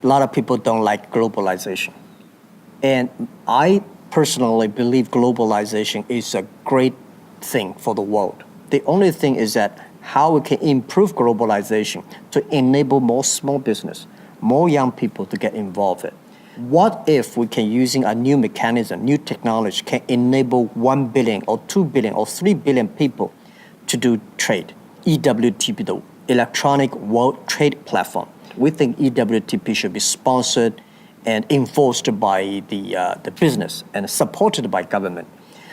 a lot of people don't like globalization. And I personally believe globalization is a great thing for the world. The only thing is that how we can improve globalization to enable more small business, more young people to get involved in. What if we can, using a new mechanism, new technology, can enable 1 billion or 2 billion or 3 billion people to do trade? EWTP, the Electronic World Trade Platform. We think EWTP should be sponsored and enforced by the business and supported by government.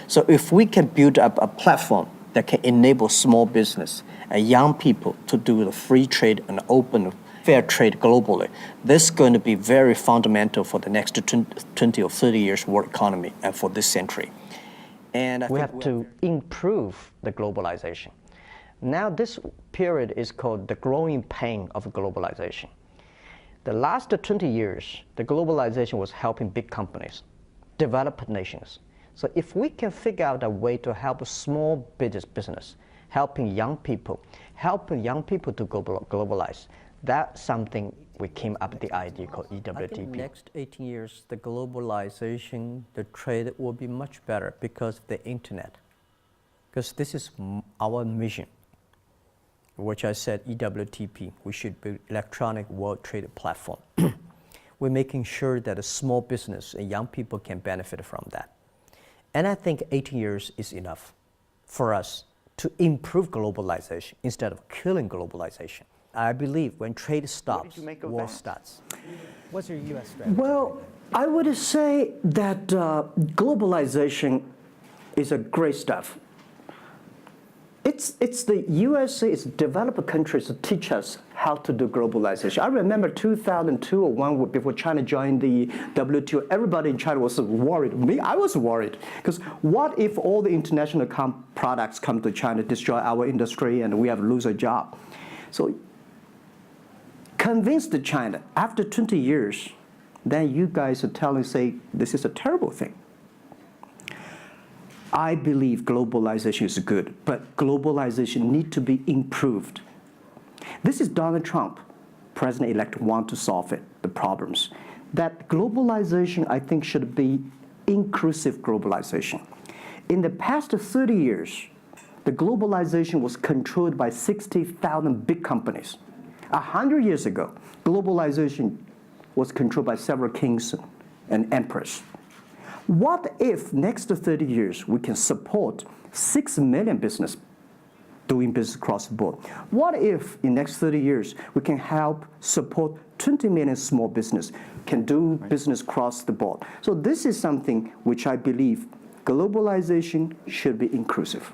So if we can build up a platform that can enable small business and young people to do the free trade and open fair trade globally, this is going to be very fundamental for the next 20 or 30 years world economy and for this century. And we have to improve the globalization. Now this period is called the growing pain of globalization. The last 20 years, the globalization was helping big companies, developed nations. So if we can figure out a way to help small business, helping young people to globalize, that's something we came up with the idea called EWTP. I think next 18 years, the globalization, the trade will be much better because of the internet. Because this is our mission, which I said EWTP, we should build electronic world trade platform. We're making sure that a small business and young people can benefit from that. And I think 18 years is enough for us to improve globalization instead of killing globalization. I believe when trade stops, war starts. What's your U.S. strategy? Well, I would say that globalization is a great stuff. It's the USA, it's developed countries to teach us how to do globalization. I remember 2002 or 1 before China joined the WTO, everybody in China was worried. Me, I was worried. Because what if all the international products come to China, destroy our industry, and we have to lose a job? So convinced China, after 20 years, then you guys are telling, say, this is a terrible thing. I believe globalization is good, but globalization needs to be improved. This is Donald Trump, President-elect, want to solve it, the problems. That globalization, I think, should be inclusive globalization. In the past 30 years, the globalization was controlled by 60,000 big companies. 100 years ago, globalization was controlled by several kings and emperors. What if next 30 years we can support 6 million business doing business across the board? What if in next 30 years we can help support 20 million small business can do business across the board? So this is something which I believe globalization should be inclusive.